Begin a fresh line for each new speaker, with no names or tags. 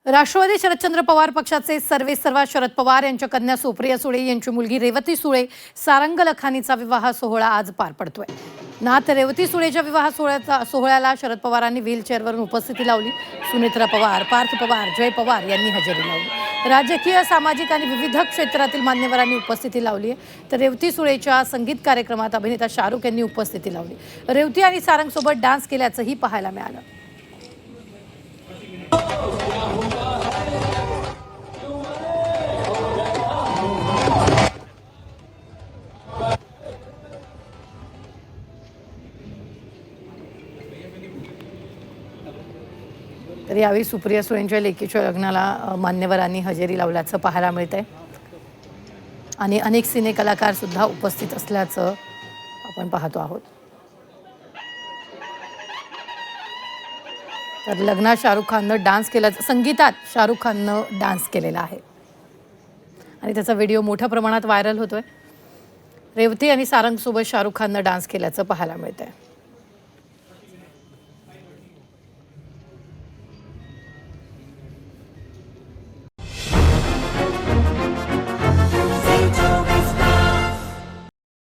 राष्ट्रवादी शरदचंद्र पवार पक्षाचे सर्वेसर्वा शरद पवार यांच्या कन्या सुप्रिया सुळे यांची मुलगी रेवती सुळे सारंग लखानीचा विवाह सोहळा आज पार पडतोय। नाथ रेवती सुळेच्या विवाह सोहळ्याला शरद पवारांनी व्हीलचेअरवरून उपस्थिती लावली। सुनेत्रा पवार, पार्थ पवार, जय पवार यांनी हजेरी लावली। राजकीय, सामाजिक आणि विविध क्षेत्रातील मान्यवरांनी उपस्थिती लावली आहे। तर रेवती सुळेच्या संगीत कार्यक्रमात अभिनेता शाहरुख यांनी उपस्थिती लावली। रेवती आणि सारंग सोबत डान्स केल्याचंही पाहायला मिळालं। तर यावेळी सुप्रिया सुळेंच्या लेकीच्या लग्नाला मान्यवरांनी हजेरी लावल्याचं पाहायला मिळतंय आणि अनेक सिने कलाकार सुद्धा उपस्थित असल्याचं आपण पाहतो आहोत। तर लग्नात शाहरुख खाननं डान्स केला, संगीतात शाहरुख खाननं डान्स केलेला आहे आणि त्याचा व्हिडिओ मोठ्या प्रमाणात व्हायरल होतोय। रेवती आणि सारंग सोबत शाहरुख खाननं डान्स केल्याचं पाहायला मिळतंय।